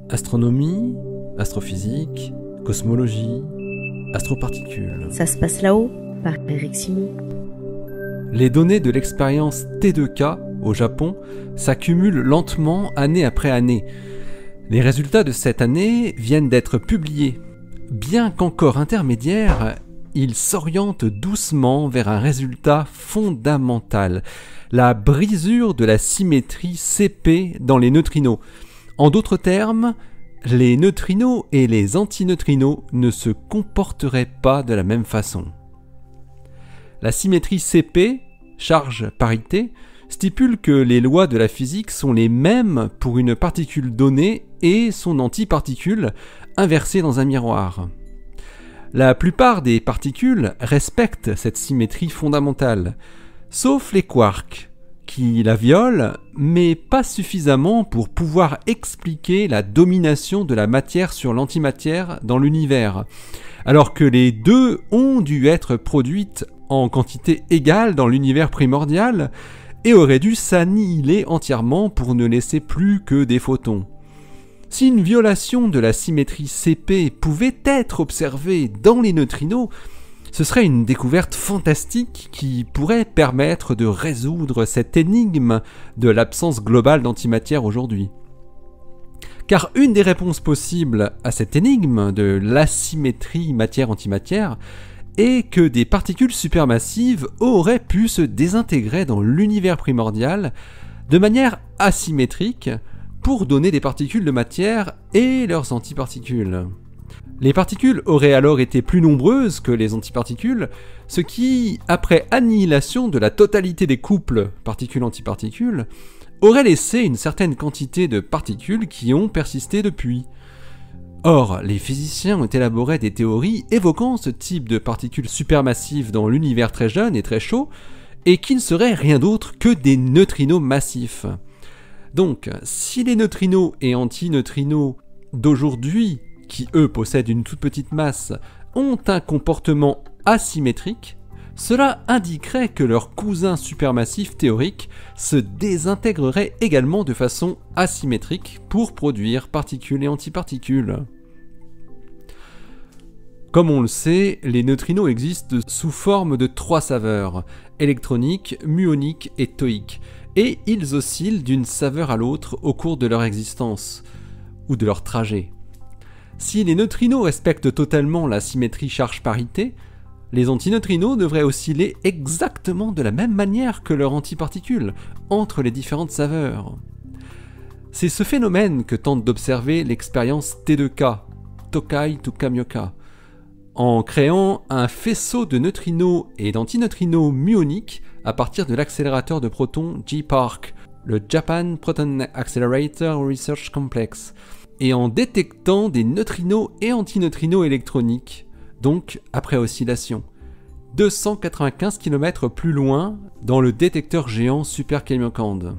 Astronomie, astrophysique, cosmologie, astroparticules. Ça se passe là-haut, par Eric Simon. Les données de l'expérience T2K au Japon s'accumulent lentement année après année. Les résultats de cette année viennent d'être publiés. Bien qu'encore intermédiaires, ils s'orientent doucement vers un résultat fondamental, la brisure de la symétrie CP dans les neutrinos. En d'autres termes, les neutrinos et les antineutrinos ne se comporteraient pas de la même façon. La symétrie CP, charge-parité, stipule que les lois de la physique sont les mêmes pour une particule donnée et son antiparticule inversée dans un miroir. La plupart des particules respectent cette symétrie fondamentale, sauf les quarks, qui la violent, mais pas suffisamment pour pouvoir expliquer la domination de la matière sur l'antimatière dans l'univers, alors que les deux ont dû être produites en quantité égale dans l'univers primordial et auraient dû s'annihiler entièrement pour ne laisser plus que des photons. Si une violation de la symétrie CP pouvait être observée dans les neutrinos, ce serait une découverte fantastique qui pourrait permettre de résoudre cette énigme de l'absence globale d'antimatière aujourd'hui. Car une des réponses possibles à cette énigme de l'asymétrie matière-antimatière est que des particules supermassives auraient pu se désintégrer dans l'univers primordial de manière asymétrique pour donner des particules de matière et leurs antiparticules. Les particules auraient alors été plus nombreuses que les antiparticules, ce qui, après annihilation de la totalité des couples particules-antiparticules, aurait laissé une certaine quantité de particules qui ont persisté depuis. Or, les physiciens ont élaboré des théories évoquant ce type de particules supermassives dans l'univers très jeune et très chaud, et qui ne seraient rien d'autre que des neutrinos massifs. Donc, si les neutrinos et antineutrinos d'aujourd'hui, qui eux possèdent une toute petite masse, ont un comportement asymétrique, cela indiquerait que leurs cousins supermassifs théoriques se désintègreraient également de façon asymétrique pour produire particules et antiparticules. Comme on le sait, les neutrinos existent sous forme de 3 saveurs, électronique, muonique et théique, et ils oscillent d'une saveur à l'autre au cours de leur existence, ou de leur trajet. Si les neutrinos respectent totalement la symétrie charge-parité, les antineutrinos devraient osciller exactement de la même manière que leurs antiparticules, entre les différentes saveurs. C'est ce phénomène que tente d'observer l'expérience T2K, Tokai to Kamioka, en créant un faisceau de neutrinos et d'antineutrinos muoniques à partir de l'accélérateur de protons JPARC, le Japan Proton Accelerator Research Complex, et en détectant des neutrinos et antineutrinos électroniques, donc après oscillation, 295 km plus loin dans le détecteur géant Super Kamiokande.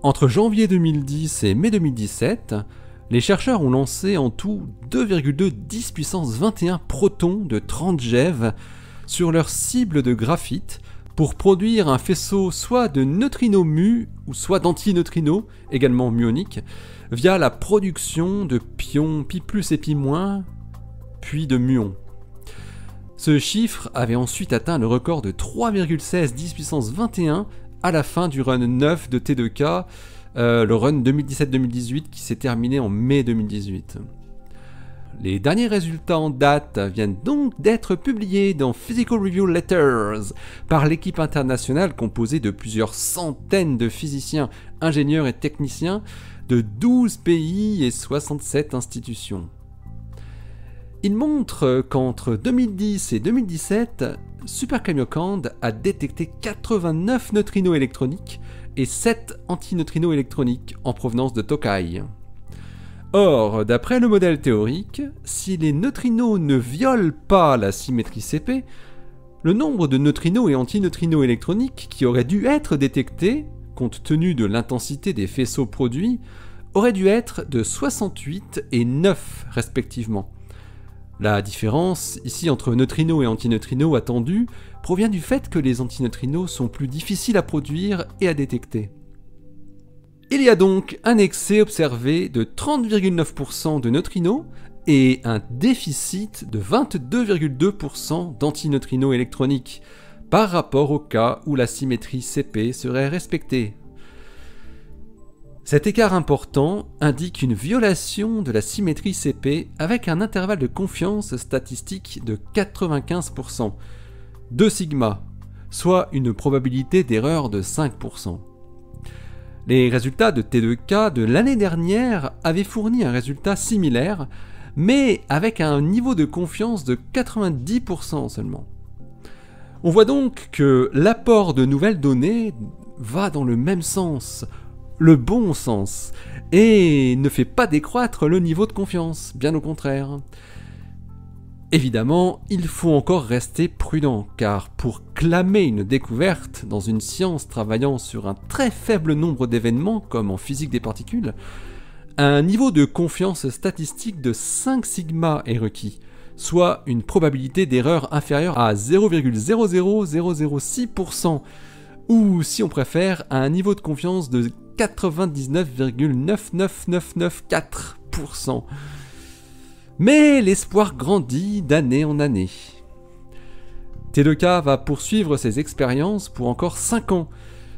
Entre janvier 2010 et mai 2017, les chercheurs ont lancé en tout 2,2 10 puissance 21 protons de 30 GeV sur leur cible de graphite pour produire un faisceau soit de neutrinos mu ou soit d'antineutrinos, également muoniques, via la production de pions pi plus et pi moins, puis de muons. Ce chiffre avait ensuite atteint le record de 3,16 10 puissance 21 à la fin du run 9 de T2K, le run 2017-2018 qui s'est terminé en mai 2018. Les derniers résultats en date viennent donc d'être publiés dans Physical Review Letters par l'équipe internationale composée de plusieurs centaines de physiciens, ingénieurs et techniciens de 12 pays et 67 institutions. Il montre qu'entre 2010 et 2017, Super Kamiokande a détecté 89 neutrinos électroniques et 7 antineutrinos électroniques en provenance de Tokai. Or, d'après le modèle théorique, si les neutrinos ne violent pas la symétrie CP, le nombre de neutrinos et antineutrinos électroniques qui auraient dû être détectés, compte tenu de l'intensité des faisceaux produits, aurait dû être de 68 et 9 respectivement. La différence ici entre neutrinos et antineutrinos attendus provient du fait que les antineutrinos sont plus difficiles à produire et à détecter. Il y a donc un excès observé de 30,9% de neutrinos et un déficit de 22,2% d'antineutrinos électroniques par rapport au cas où la symétrie CP serait respectée. Cet écart important indique une violation de la symétrie CP avec un intervalle de confiance statistique de 95%, 2 sigma, soit une probabilité d'erreur de 5%. Les résultats de T2K de l'année dernière avaient fourni un résultat similaire, mais avec un niveau de confiance de 90% seulement. On voit donc que l'apport de nouvelles données va dans le même sens, le bon sens, et ne fait pas décroître le niveau de confiance, bien au contraire. Évidemment, il faut encore rester prudent, car pour clamer une découverte dans une science travaillant sur un très faible nombre d'événements, comme en physique des particules, un niveau de confiance statistique de 5 sigma est requis, soit une probabilité d'erreur inférieure à 0,00006%, ou si on préfère, à un niveau de confiance de 99,99994%. Mais l'espoir grandit d'année en année. T2K va poursuivre ses expériences pour encore 5 ans,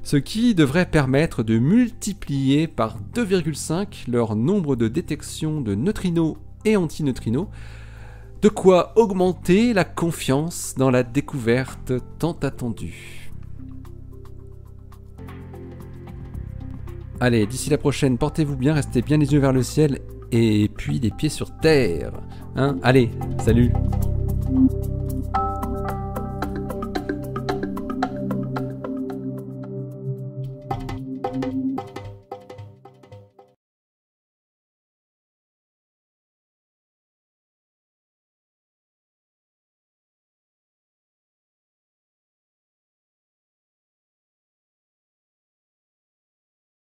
ce qui devrait permettre de multiplier par 2,5 leur nombre de détections de neutrinos et antineutrinos, de quoi augmenter la confiance dans la découverte tant attendue. Allez, d'ici la prochaine, portez-vous bien, restez bien les yeux vers le ciel et puis les pieds sur terre. Allez, salut!